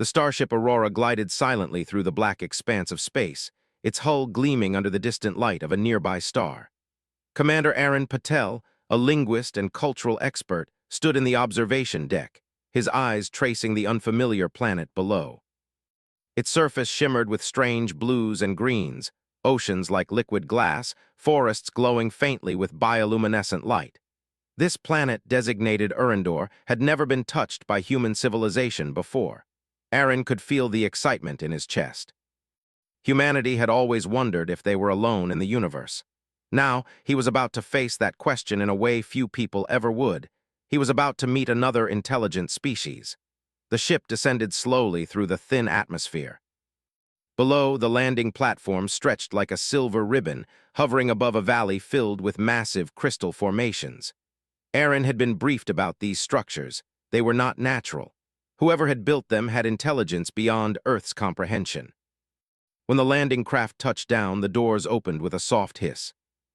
The starship Aurora glided silently through the black expanse of space, its hull gleaming under the distant light of a nearby star. Commander Aaron Patel, a linguist and cultural expert, stood in the observation deck, his eyes tracing the unfamiliar planet below. Its surface shimmered with strange blues and greens, oceans like liquid glass, forests glowing faintly with bioluminescent light. This planet, designated Urandor, had never been touched by human civilization before. Aaron could feel the excitement in his chest. Humanity had always wondered if they were alone in the universe. Now, he was about to face that question in a way few people ever would. He was about to meet another intelligent species. The ship descended slowly through the thin atmosphere. Below, the landing platform stretched like a silver ribbon, hovering above a valley filled with massive crystal formations. Aaron had been briefed about these structures. They were not natural. Whoever had built them had intelligence beyond Earth's comprehension. When the landing craft touched down, the doors opened with a soft hiss.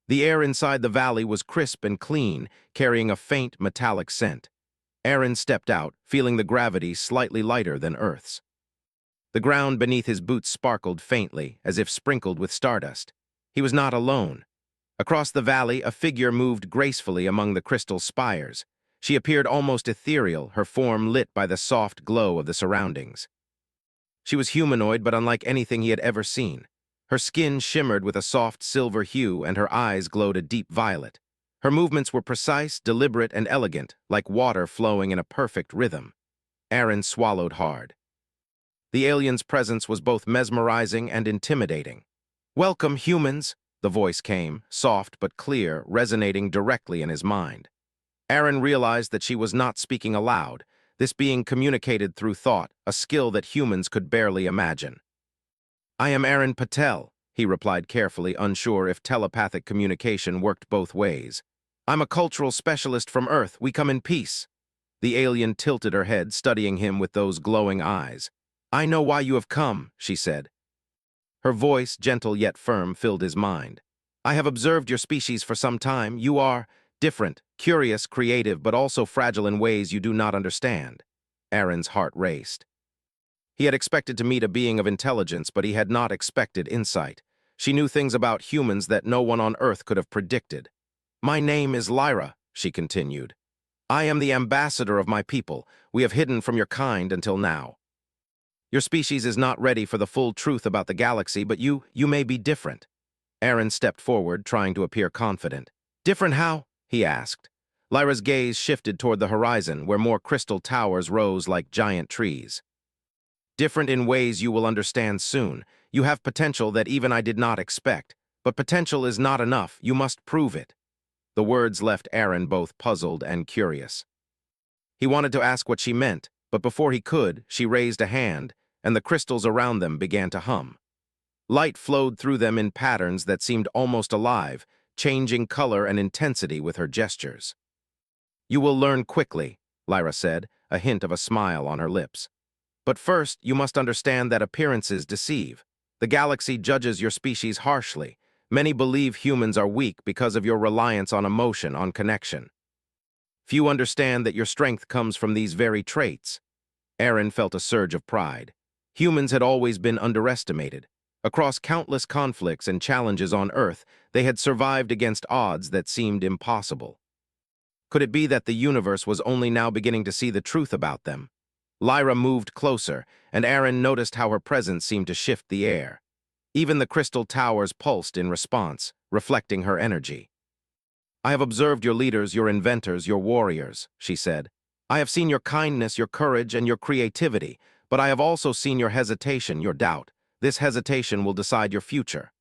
The air inside the valley was crisp and clean, carrying a faint metallic scent. Aaron stepped out, feeling the gravity slightly lighter than Earth's. The ground beneath his boots sparkled faintly, as if sprinkled with stardust. He was not alone. Across the valley, a figure moved gracefully among the crystal spires. She appeared almost ethereal, her form lit by the soft glow of the surroundings. She was humanoid, but unlike anything he had ever seen. Her skin shimmered with a soft silver hue, and her eyes glowed a deep violet. Her movements were precise, deliberate, and elegant, like water flowing in a perfect rhythm. Aaron swallowed hard. The alien's presence was both mesmerizing and intimidating. "Welcome, humans," the voice came, soft but clear, resonating directly in his mind. Aaron realized that she was not speaking aloud, this being communicated through thought, a skill that humans could barely imagine. "I am Aaron Patel," he replied carefully, unsure if telepathic communication worked both ways. "I'm a cultural specialist from Earth. We come in peace." The alien tilted her head, studying him with those glowing eyes. "I know why you have come," she said. Her voice, gentle yet firm, filled his mind. "I have observed your species for some time. You are different, curious, creative, but also fragile in ways you do not understand." Aaron's heart raced. He had expected to meet a being of intelligence, but he had not expected insight. She knew things about humans that no one on Earth could have predicted. "My name is Lyra," she continued. "I am the ambassador of my people. We have hidden from your kind until now. Your species is not ready for the full truth about the galaxy, but you may be different." Aaron stepped forward, trying to appear confident. "Different how?" he asked. Lyra's gaze shifted toward the horizon, where more crystal towers rose like giant trees. "Different in ways you will understand soon. You have potential that even I did not expect. But potential is not enough. You must prove it." The words left Aaron both puzzled and curious. He wanted to ask what she meant, but before he could, she raised a hand, and the crystals around them began to hum. Light flowed through them in patterns that seemed almost alive, changing color and intensity with her gestures. "You will learn quickly," Lyra said, a hint of a smile on her lips. "But first, you must understand that appearances deceive. The galaxy judges your species harshly. Many believe humans are weak because of your reliance on emotion, on connection. Few understand that your strength comes from these very traits." Aaron felt a surge of pride. Humans had always been underestimated. Across countless conflicts and challenges on Earth, they had survived against odds that seemed impossible. Could it be that the universe was only now beginning to see the truth about them? Lyra moved closer, and Aaron noticed how her presence seemed to shift the air. Even the crystal towers pulsed in response, reflecting her energy. "I have observed your leaders, your inventors, your warriors," she said. "I have seen your kindness, your courage, and your creativity, but I have also seen your hesitation, your doubt. This hesitation will decide your future."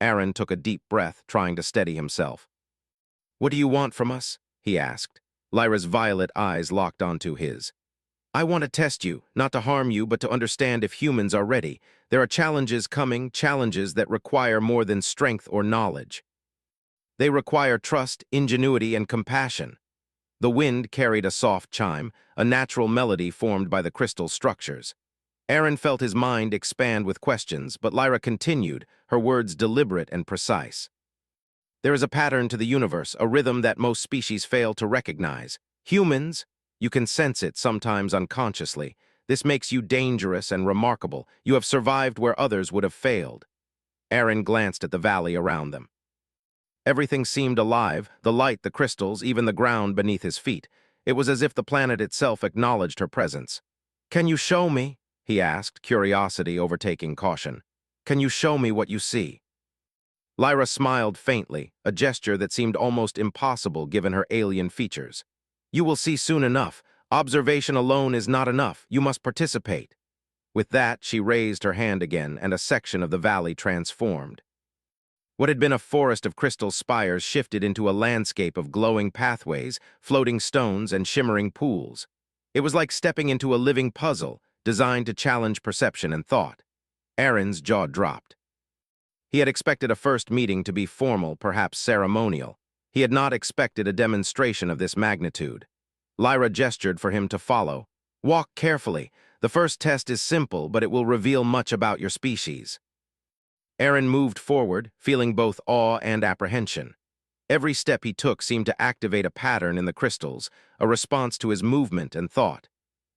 Aaron took a deep breath, trying to steady himself. "What do you want from us?" he asked. Lyra's violet eyes locked onto his. "I want to test you, not to harm you, but to understand if humans are ready. There are challenges coming, challenges that require more than strength or knowledge. They require trust, ingenuity, and compassion." The wind carried a soft chime, a natural melody formed by the crystal structures. Aaron felt his mind expand with questions, but Lyra continued, her words deliberate and precise. "There is a pattern to the universe, a rhythm that most species fail to recognize. Humans, you can sense it, sometimes unconsciously. This makes you dangerous and remarkable. You have survived where others would have failed." Aaron glanced at the valley around them. Everything seemed alive, the light, the crystals, even the ground beneath his feet. It was as if the planet itself acknowledged her presence. "Can you show me?" he asked, curiosity overtaking caution. "Can you show me what you see?" Lyra smiled faintly, a gesture that seemed almost impossible given her alien features. "You will see soon enough. Observation alone is not enough. You must participate." With that, she raised her hand again, and a section of the valley transformed. What had been a forest of crystal spires shifted into a landscape of glowing pathways, floating stones, and shimmering pools. It was like stepping into a living puzzle, designed to challenge perception and thought. Aaron's jaw dropped. He had expected a first meeting to be formal, perhaps ceremonial. He had not expected a demonstration of this magnitude. Lyra gestured for him to follow. "Walk carefully. The first test is simple, but it will reveal much about your species." Aaron moved forward, feeling both awe and apprehension. Every step he took seemed to activate a pattern in the crystals, a response to his movement and thought.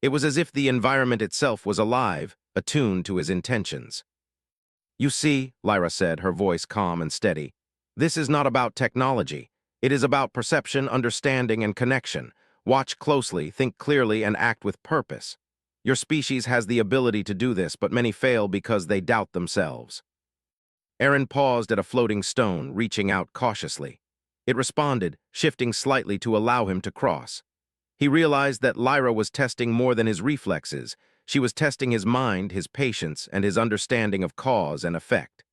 It was as if the environment itself was alive, attuned to his intentions. "You see," Lyra said, her voice calm and steady, "this is not about technology. It is about perception, understanding, and connection. Watch closely, think clearly, and act with purpose. Your species has the ability to do this, but many fail because they doubt themselves." Aaron paused at a floating stone, reaching out cautiously. It responded, shifting slightly to allow him to cross. He realized that Lyra was testing more than his reflexes. She was testing his mind, his patience, and his understanding of cause and effect.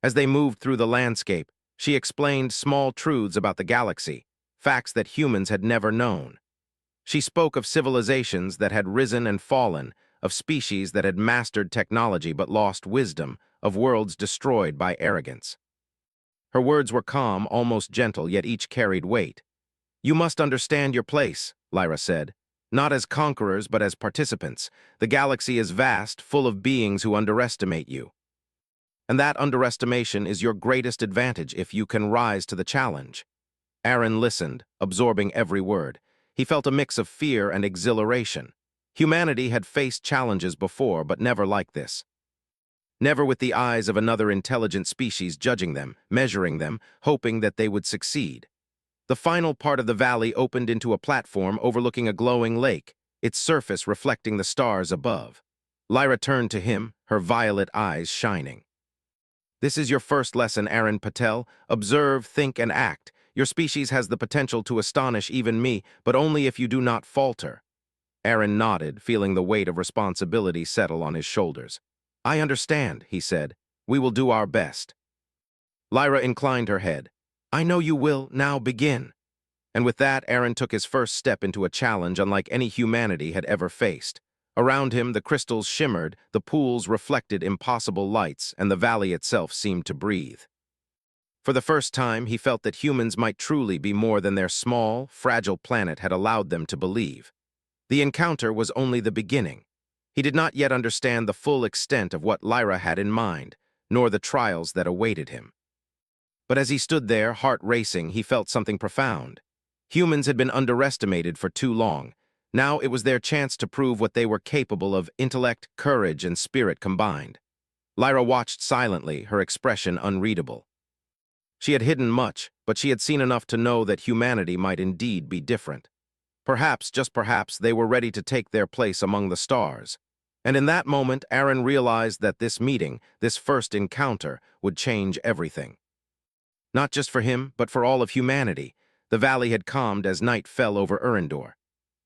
As they moved through the landscape, she explained small truths about the galaxy, facts that humans had never known. She spoke of civilizations that had risen and fallen, of species that had mastered technology but lost wisdom, of worlds destroyed by arrogance. Her words were calm, almost gentle, yet each carried weight. "You must understand your place," Lyra said. "Not as conquerors, but as participants. The galaxy is vast, full of beings who underestimate you. And that underestimation is your greatest advantage if you can rise to the challenge." Aaron listened, absorbing every word. He felt a mix of fear and exhilaration. Humanity had faced challenges before, but never like this. Never with the eyes of another intelligent species judging them, measuring them, hoping that they would succeed. The final part of the valley opened into a platform overlooking a glowing lake, its surface reflecting the stars above. Lyra turned to him, her violet eyes shining. "This is your first lesson, Aaron Patel. Observe, think, and act. Your species has the potential to astonish even me, but only if you do not falter." Aaron nodded, feeling the weight of responsibility settle on his shoulders. "I understand," he said. "We will do our best." Lyra inclined her head. "I know you will. Now begin." And with that, Aaron took his first step into a challenge unlike any humanity had ever faced. Around him, the crystals shimmered, the pools reflected impossible lights, and the valley itself seemed to breathe. For the first time, he felt that humans might truly be more than their small, fragile planet had allowed them to believe. The encounter was only the beginning. He did not yet understand the full extent of what Lyra had in mind, nor the trials that awaited him. But as he stood there, heart racing, he felt something profound. Humans had been underestimated for too long. Now it was their chance to prove what they were capable of: intellect, courage, and spirit combined. Lyra watched silently, her expression unreadable. She had hidden much, but she had seen enough to know that humanity might indeed be different. Perhaps, just perhaps, they were ready to take their place among the stars. And in that moment, Aaron realized that this meeting, this first encounter, would change everything. Not just for him, but for all of humanity. The valley had calmed as night fell over Erendor.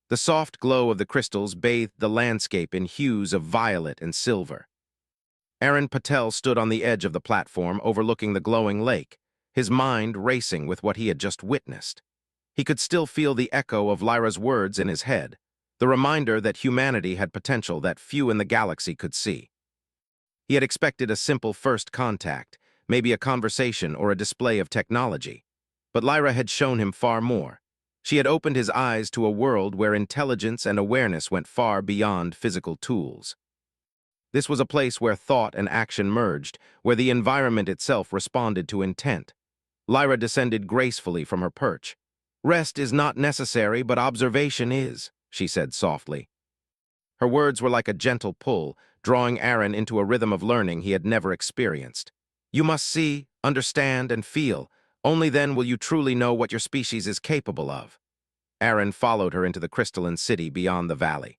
The soft glow of the crystals bathed the landscape in hues of violet and silver. Aaron Patel stood on the edge of the platform overlooking the glowing lake, his mind racing with what he had just witnessed. He could still feel the echo of Lyra's words in his head, the reminder that humanity had potential that few in the galaxy could see. He had expected a simple first contact, maybe a conversation or a display of technology. But Lyra had shown him far more. She had opened his eyes to a world where intelligence and awareness went far beyond physical tools. This was a place where thought and action merged, where the environment itself responded to intent. Lyra descended gracefully from her perch. "Rest is not necessary, but observation is," she said softly. Her words were like a gentle pull, drawing Aaron into a rhythm of learning he had never experienced. You must see, understand, and feel. Only then will you truly know what your species is capable of. Aaron followed her into the crystalline city beyond the valley.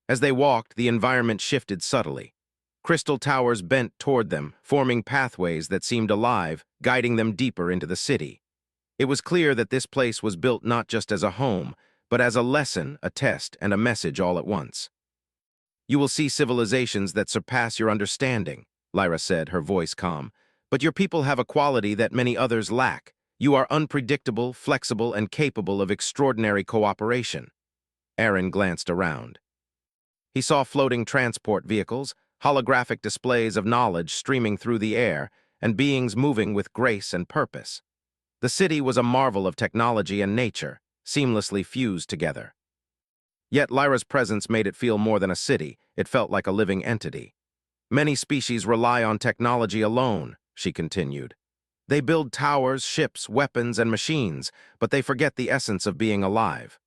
As they walked, the environment shifted subtly. Crystal towers bent toward them, forming pathways that seemed alive, guiding them deeper into the city. It was clear that this place was built not just as a home, but as a lesson, a test, and a message all at once. You will see civilizations that surpass your understanding, Lyra said, her voice calm. But your people have a quality that many others lack. You are unpredictable, flexible, and capable of extraordinary cooperation. Aaron glanced around. He saw floating transport vehicles, holographic displays of knowledge streaming through the air, and beings moving with grace and purpose. The city was a marvel of technology and nature, seamlessly fused together. Yet Lyra's presence made it feel more than a city. It felt like a living entity. Many species rely on technology alone, she continued. They build towers, ships, weapons, and machines, but they forget the essence of being alive.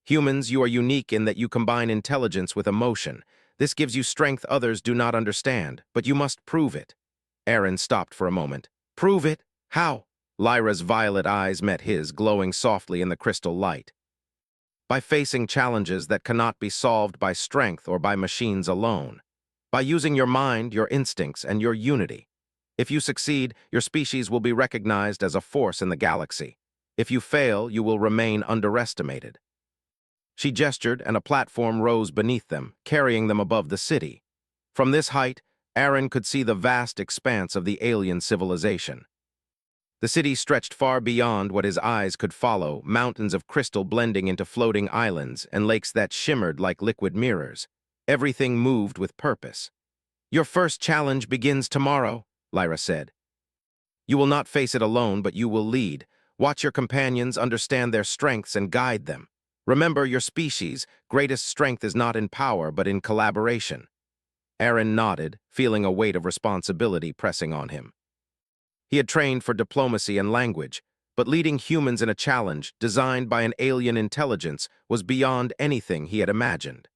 Humans, you are unique in that you combine intelligence with emotion. This gives you strength others do not understand, but you must prove it. Aaron stopped for a moment. Prove it? How? Lyra's violet eyes met his, glowing softly in the crystal light. By facing challenges that cannot be solved by strength or by machines alone. By using your mind, your instincts, and your unity. If you succeed, your species will be recognized as a force in the galaxy. If you fail, you will remain underestimated. She gestured, and a platform rose beneath them, carrying them above the city. From this height, Aaron could see the vast expanse of the alien civilization. The city stretched far beyond what his eyes could follow, mountains of crystal blending into floating islands and lakes that shimmered like liquid mirrors. Everything moved with purpose. Your first challenge begins tomorrow, Lyra said. You will not face it alone, but you will lead. Watch your companions, understand their strengths, and guide them. Remember, your species' greatest strength is not in power, but in collaboration. Aaron nodded, feeling a weight of responsibility pressing on him. He had trained for diplomacy and language, but leading humans in a challenge designed by an alien intelligence was beyond anything he had imagined.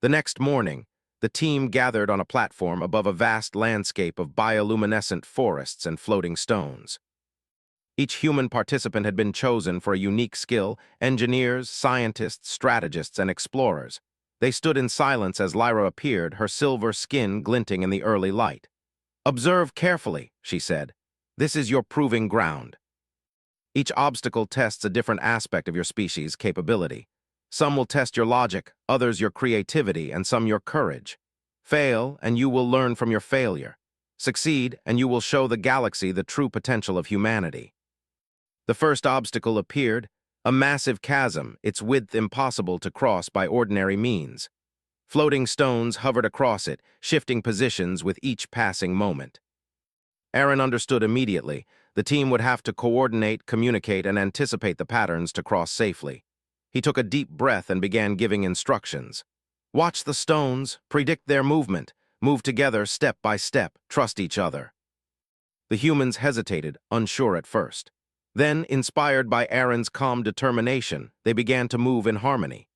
The next morning, the team gathered on a platform above a vast landscape of bioluminescent forests and floating stones. Each human participant had been chosen for a unique skill: engineers, scientists, strategists, and explorers. They stood in silence as Lyra appeared, her silver skin glinting in the early light. Observe carefully, she said. This is your proving ground. Each obstacle tests a different aspect of your species' capability. Some will test your logic, others your creativity, and some your courage. Fail, and you will learn from your failure. Succeed, and you will show the galaxy the true potential of humanity. The first obstacle appeared, a massive chasm, its width impossible to cross by ordinary means. Floating stones hovered across it, shifting positions with each passing moment. Aaron understood immediately. The team would have to coordinate, communicate, and anticipate the patterns to cross safely. He took a deep breath and began giving instructions. Watch the stones, predict their movement, move together step by step, trust each other. The humans hesitated, unsure at first. Then, inspired by Aaron's calm determination, they began to move in harmony.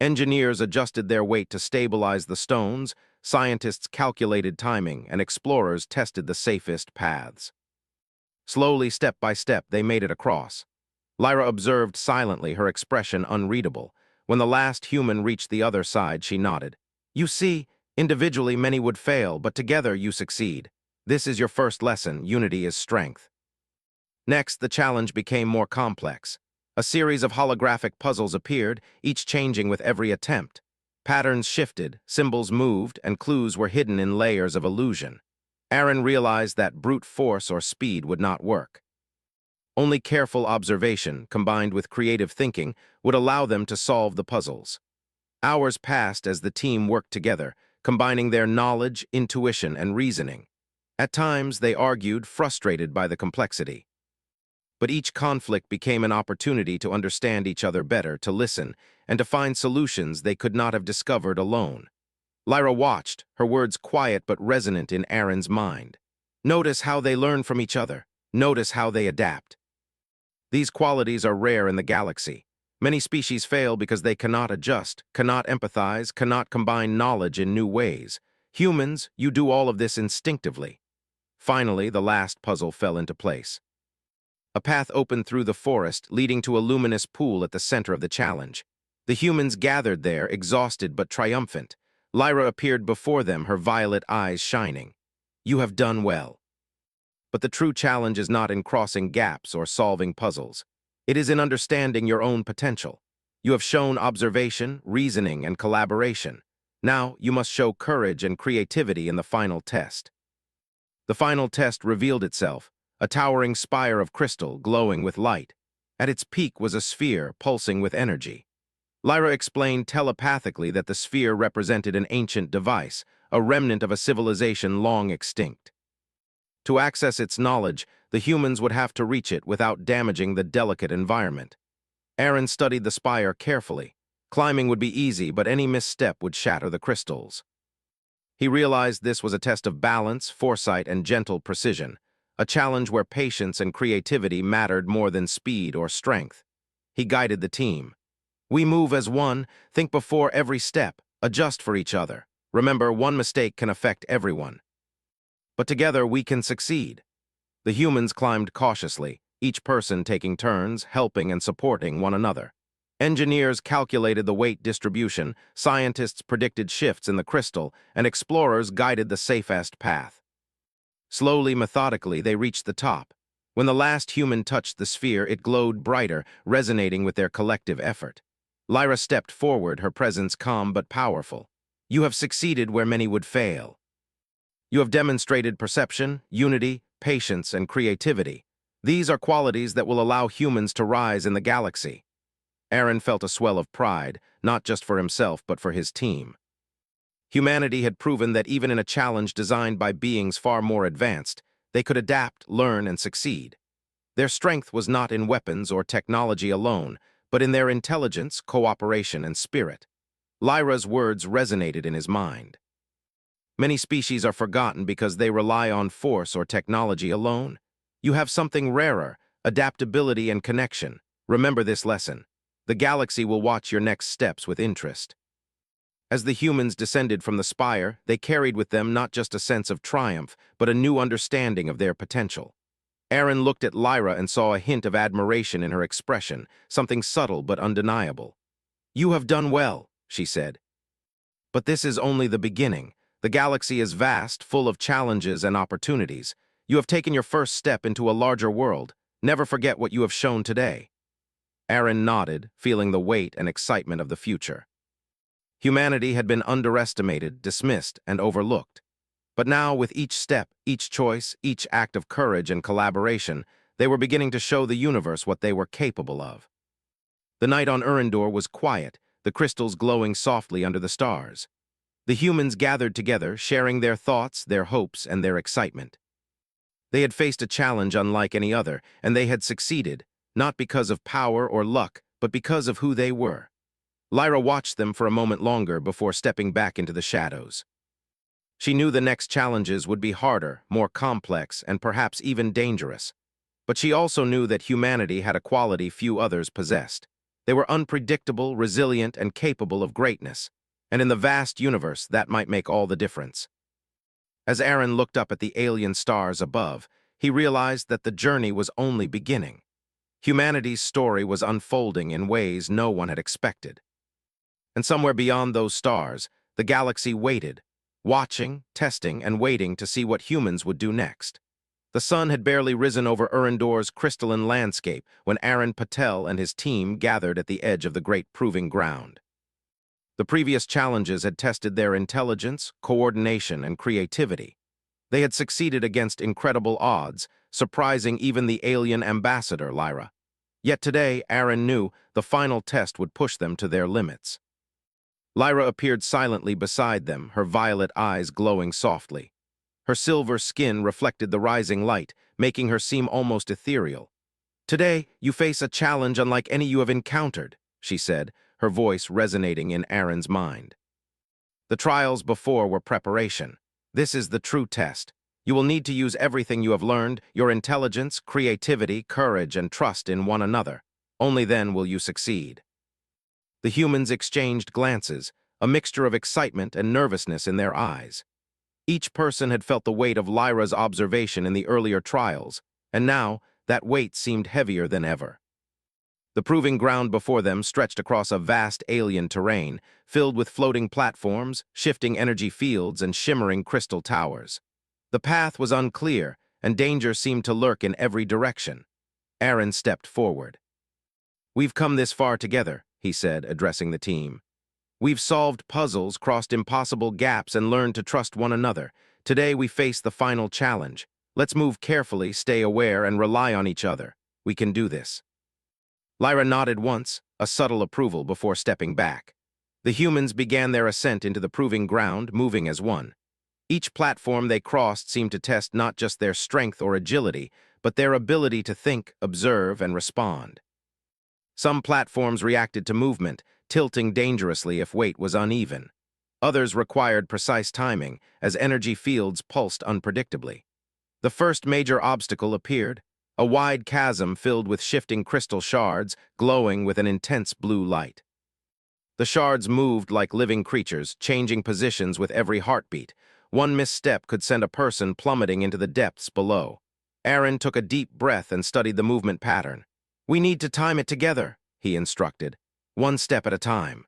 Engineers adjusted their weight to stabilize the stones, scientists calculated timing, and explorers tested the safest paths. Slowly, step by step, they made it across. Lyra observed silently, her expression unreadable. When the last human reached the other side, she nodded. You see, individually many would fail, but together you succeed. This is your first lesson: unity is strength. Next, the challenge became more complex. A series of holographic puzzles appeared, each changing with every attempt. Patterns shifted, symbols moved, and clues were hidden in layers of illusion. Aaron realized that brute force or speed would not work. Only careful observation, combined with creative thinking, would allow them to solve the puzzles. Hours passed as the team worked together, combining their knowledge, intuition, and reasoning. At times, they argued, frustrated by the complexity. But each conflict became an opportunity to understand each other better, to listen, and to find solutions they could not have discovered alone. Lyra watched, her words quiet but resonant in Aaron's mind. Notice how they learn from each other. Notice how they adapt. These qualities are rare in the galaxy. Many species fail because they cannot adjust, cannot empathize, cannot combine knowledge in new ways. Humans, you do all of this instinctively. Finally, the last puzzle fell into place. A path opened through the forest, leading to a luminous pool at the center of the challenge. The humans gathered there, exhausted but triumphant. Lyra appeared before them, her violet eyes shining. You have done well. But the true challenge is not in crossing gaps or solving puzzles. It is in understanding your own potential. You have shown observation, reasoning, and collaboration. Now, you must show courage and creativity in the final test. The final test revealed itself, a towering spire of crystal glowing with light. At its peak was a sphere pulsing with energy. Lyra explained telepathically that the sphere represented an ancient device, a remnant of a civilization long extinct. To access its knowledge, the humans would have to reach it without damaging the delicate environment. Aaron studied the spire carefully. Climbing would be easy, but any misstep would shatter the crystals. He realized this was a test of balance, foresight, and gentle precision, a challenge where patience and creativity mattered more than speed or strength. He guided the team. We move as one, think before every step, adjust for each other. Remember, one mistake can affect everyone. But together we can succeed. The humans climbed cautiously, each person taking turns, helping and supporting one another. Engineers calculated the weight distribution, scientists predicted shifts in the crystal, and explorers guided the safest path. Slowly, methodically, they reached the top. When the last human touched the sphere, it glowed brighter, resonating with their collective effort. Lyra stepped forward, her presence calm but powerful. You have succeeded where many would fail. You have demonstrated perception, unity, patience, and creativity. These are qualities that will allow humans to rise in the galaxy. Aaron felt a swell of pride, not just for himself but for his team. Humanity had proven that even in a challenge designed by beings far more advanced, they could adapt, learn, and succeed. Their strength was not in weapons or technology alone, but in their intelligence, cooperation, and spirit. Lyra's words resonated in his mind. Many species are forgotten because they rely on force or technology alone. You have something rarer, adaptability and connection. Remember this lesson. The galaxy will watch your next steps with interest. As the humans descended from the spire, they carried with them not just a sense of triumph, but a new understanding of their potential. Aaron looked at Lyra and saw a hint of admiration in her expression, something subtle but undeniable. You have done well, she said. But this is only the beginning. The galaxy is vast, full of challenges and opportunities. You have taken your first step into a larger world. Never forget what you have shown today. Aaron nodded, feeling the weight and excitement of the future. Humanity had been underestimated, dismissed, and overlooked. But now, with each step, each choice, each act of courage and collaboration, they were beginning to show the universe what they were capable of. The night on Urindor was quiet, the crystals glowing softly under the stars. The humans gathered together, sharing their thoughts, their hopes, and their excitement. They had faced a challenge unlike any other, and they had succeeded, not because of power or luck, but because of who they were. Lyra watched them for a moment longer before stepping back into the shadows. She knew the next challenges would be harder, more complex, and perhaps even dangerous. But she also knew that humanity had a quality few others possessed. They were unpredictable, resilient, and capable of greatness. And in the vast universe, that might make all the difference. As Aaron looked up at the alien stars above, he realized that the journey was only beginning. Humanity's story was unfolding in ways no one had expected. And somewhere beyond those stars, the galaxy waited, watching, testing, and waiting to see what humans would do next. The sun had barely risen over Urindor's crystalline landscape when Aaron Patel and his team gathered at the edge of the great proving ground. The previous challenges had tested their intelligence, coordination, and creativity. They had succeeded against incredible odds, surprising even the alien ambassador, Lyra. Yet today, Aaron knew the final test would push them to their limits. Lyra appeared silently beside them, her violet eyes glowing softly. Her silver skin reflected the rising light, making her seem almost ethereal. Today, you face a challenge unlike any you have encountered, she said, her voice resonating in Aaron's mind. The trials before were preparation. This is the true test. You will need to use everything you have learned, your intelligence, creativity, courage, and trust in one another. Only then will you succeed. The humans exchanged glances, a mixture of excitement and nervousness in their eyes. Each person had felt the weight of Lyra's observation in the earlier trials, and now that weight seemed heavier than ever. The proving ground before them stretched across a vast alien terrain, filled with floating platforms, shifting energy fields, and shimmering crystal towers. The path was unclear, and danger seemed to lurk in every direction. Aaron stepped forward. "We've come this far together," he said, addressing the team. "We've solved puzzles, crossed impossible gaps, and learned to trust one another. Today we face the final challenge. Let's move carefully, stay aware, and rely on each other. We can do this." Lyra nodded once, a subtle approval before stepping back. The humans began their ascent into the proving ground, moving as one. Each platform they crossed seemed to test not just their strength or agility, but their ability to think, observe, and respond. Some platforms reacted to movement, tilting dangerously if weight was uneven. Others required precise timing, as energy fields pulsed unpredictably. The first major obstacle appeared, a wide chasm filled with shifting crystal shards, glowing with an intense blue light. The shards moved like living creatures, changing positions with every heartbeat. One misstep could send a person plummeting into the depths below. Aaron took a deep breath and studied the movement pattern. "We need to time it together," he instructed, "one step at a time.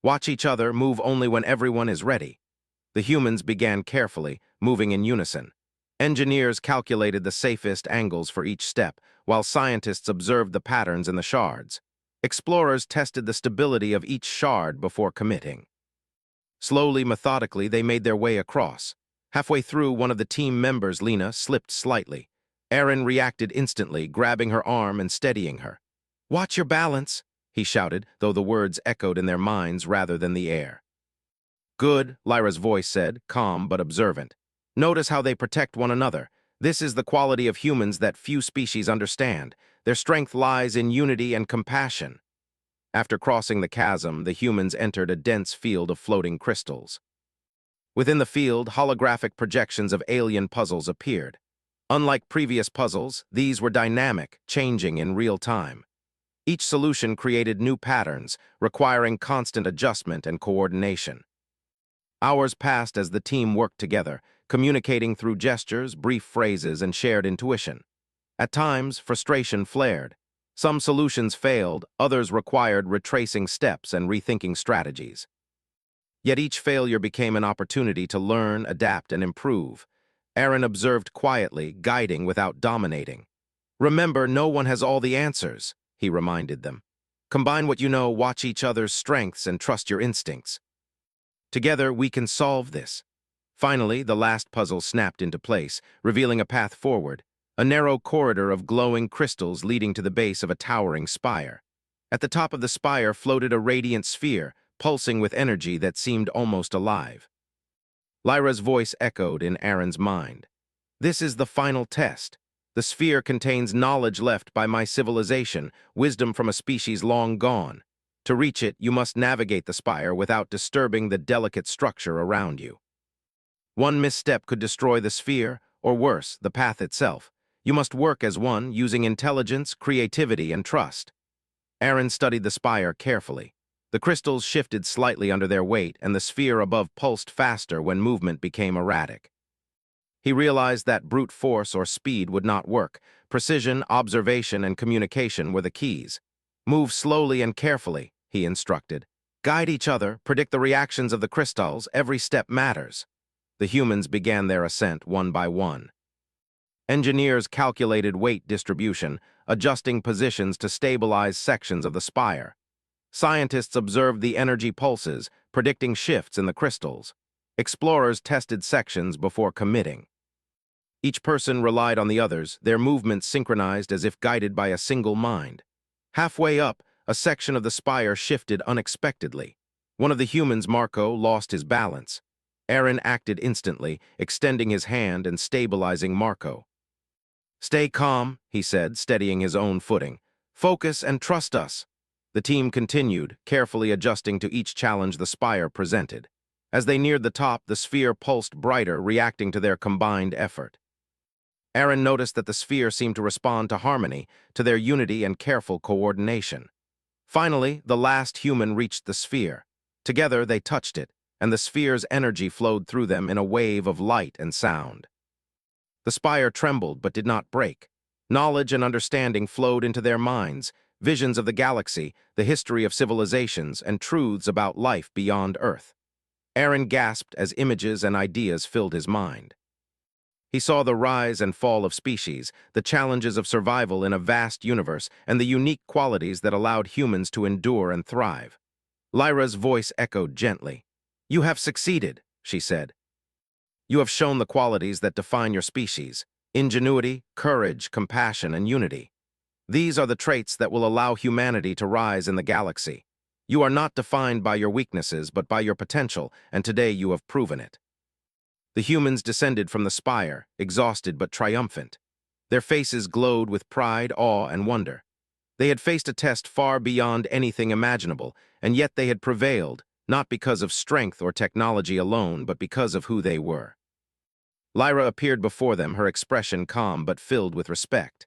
Watch each other, move only when everyone is ready." The humans began carefully, moving in unison. Engineers calculated the safest angles for each step, while scientists observed the patterns in the shards. Explorers tested the stability of each shard before committing. Slowly, methodically, they made their way across. Halfway through, one of the team members, Lena, slipped slightly. Aaron reacted instantly, grabbing her arm and steadying her. "Watch your balance," he shouted, though the words echoed in their minds rather than the air. "Good," Lyra's voice said, calm but observant. "Notice how they protect one another. This is the quality of humans that few species understand. Their strength lies in unity and compassion." After crossing the chasm, the humans entered a dense field of floating crystals. Within the field, holographic projections of alien puzzles appeared. Unlike previous puzzles, these were dynamic, changing in real time. Each solution created new patterns, requiring constant adjustment and coordination. Hours passed as the team worked together, communicating through gestures, brief phrases, and shared intuition. At times, frustration flared. Some solutions failed, others required retracing steps and rethinking strategies. Yet each failure became an opportunity to learn, adapt, and improve. Aaron observed quietly, guiding without dominating. "Remember, no one has all the answers," he reminded them. "Combine what you know, watch each other's strengths, and trust your instincts. Together, we can solve this." Finally, the last puzzle snapped into place, revealing a path forward, a narrow corridor of glowing crystals leading to the base of a towering spire. At the top of the spire floated a radiant sphere, pulsing with energy that seemed almost alive. Lyra's voice echoed in Aaron's mind. "This is the final test. The sphere contains knowledge left by my civilization, wisdom from a species long gone. To reach it, you must navigate the spire without disturbing the delicate structure around you. One misstep could destroy the sphere, or worse, the path itself. You must work as one, using intelligence, creativity, and trust." Aaron studied the spire carefully. The crystals shifted slightly under their weight, and the sphere above pulsed faster when movement became erratic. He realized that brute force or speed would not work. Precision, observation, and communication were the keys. "Move slowly and carefully," he instructed. "Guide each other, predict the reactions of the crystals, every step matters." The humans began their ascent one by one. Engineers calculated weight distribution, adjusting positions to stabilize sections of the spire. Scientists observed the energy pulses, predicting shifts in the crystals. Explorers tested sections before committing. Each person relied on the others, their movements synchronized as if guided by a single mind. Halfway up, a section of the spire shifted unexpectedly. One of the humans, Marco, lost his balance. Aaron acted instantly, extending his hand and stabilizing Marco. "Stay calm," he said, steadying his own footing. "Focus and trust us." The team continued, carefully adjusting to each challenge the spire presented. As they neared the top, the sphere pulsed brighter, reacting to their combined effort. Aaron noticed that the sphere seemed to respond to harmony, to their unity and careful coordination. Finally, the last human reached the sphere. Together, they touched it, and the sphere's energy flowed through them in a wave of light and sound. The spire trembled but did not break. Knowledge and understanding flowed into their minds, visions of the galaxy, the history of civilizations, and truths about life beyond Earth. Aaron gasped as images and ideas filled his mind. He saw the rise and fall of species, the challenges of survival in a vast universe, and the unique qualities that allowed humans to endure and thrive. Lyra's voice echoed gently. "You have succeeded," she said. "You have shown the qualities that define your species: ingenuity, courage, compassion, and unity. These are the traits that will allow humanity to rise in the galaxy. You are not defined by your weaknesses, but by your potential, and today you have proven it." The humans descended from the spire, exhausted but triumphant. Their faces glowed with pride, awe, and wonder. They had faced a test far beyond anything imaginable, and yet they had prevailed, not because of strength or technology alone, but because of who they were. Lyra appeared before them, her expression calm but filled with respect.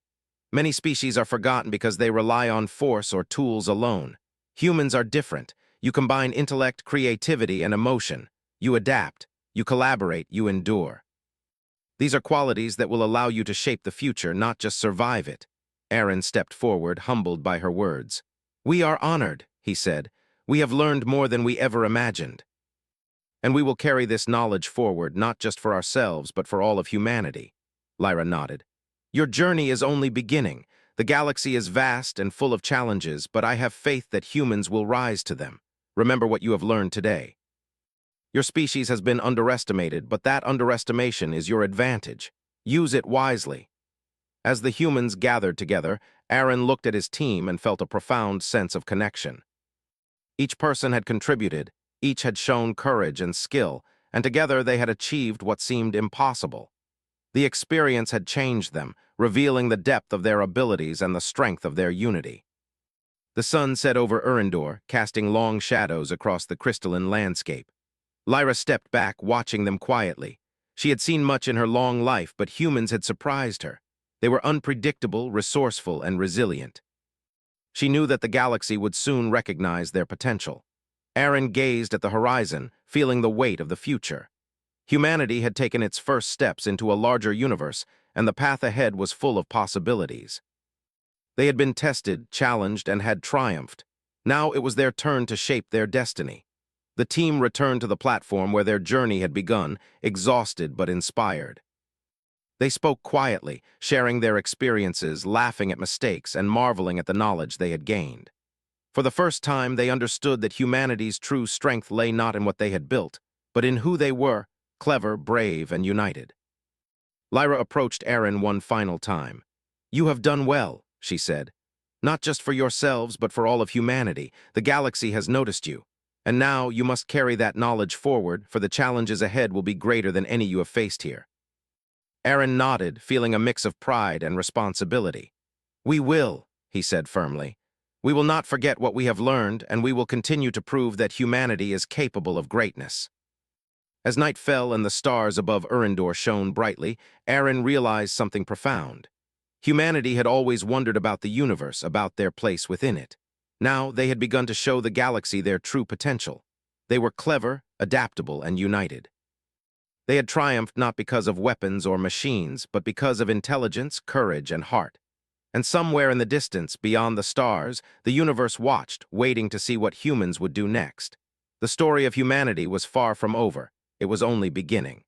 Many species are forgotten because they rely on force or tools alone. Humans are different. You combine intellect, creativity, and emotion. You adapt. You collaborate, you endure. These are qualities that will allow you to shape the future, not just survive it. Aaron stepped forward, humbled by her words. "We are honored," he said. "We have learned more than we ever imagined. And we will carry this knowledge forward, not just for ourselves, but for all of humanity." Lyra nodded. "Your journey is only beginning. The galaxy is vast and full of challenges, but I have faith that humans will rise to them. Remember what you have learned today. Your species has been underestimated, but that underestimation is your advantage. Use it wisely." As the humans gathered together, Aaron looked at his team and felt a profound sense of connection. Each person had contributed, each had shown courage and skill, and together they had achieved what seemed impossible. The experience had changed them, revealing the depth of their abilities and the strength of their unity. The sun set over Urindor, casting long shadows across the crystalline landscape. Lyra stepped back, watching them quietly. She had seen much in her long life, but humans had surprised her. They were unpredictable, resourceful, and resilient. She knew that the galaxy would soon recognize their potential. Aaron gazed at the horizon, feeling the weight of the future. Humanity had taken its first steps into a larger universe, and the path ahead was full of possibilities. They had been tested, challenged, and had triumphed. Now it was their turn to shape their destiny. The team returned to the platform where their journey had begun, exhausted but inspired. They spoke quietly, sharing their experiences, laughing at mistakes, and marveling at the knowledge they had gained. For the first time, they understood that humanity's true strength lay not in what they had built, but in who they were: clever, brave, and united. Lyra approached Aaron one final time. "You have done well," she said. "Not just for yourselves, but for all of humanity. The galaxy has noticed you. And now you must carry that knowledge forward, for the challenges ahead will be greater than any you have faced here." Aaron nodded, feeling a mix of pride and responsibility. "We will," he said firmly. "We will not forget what we have learned, and we will continue to prove that humanity is capable of greatness." As night fell and the stars above Urindor shone brightly, Aaron realized something profound. Humanity had always wondered about the universe, about their place within it. Now they had begun to show the galaxy their true potential. They were clever, adaptable, and united. They had triumphed not because of weapons or machines, but because of intelligence, courage, and heart. And somewhere in the distance, beyond the stars, the universe watched, waiting to see what humans would do next. The story of humanity was far from over. It was only beginning.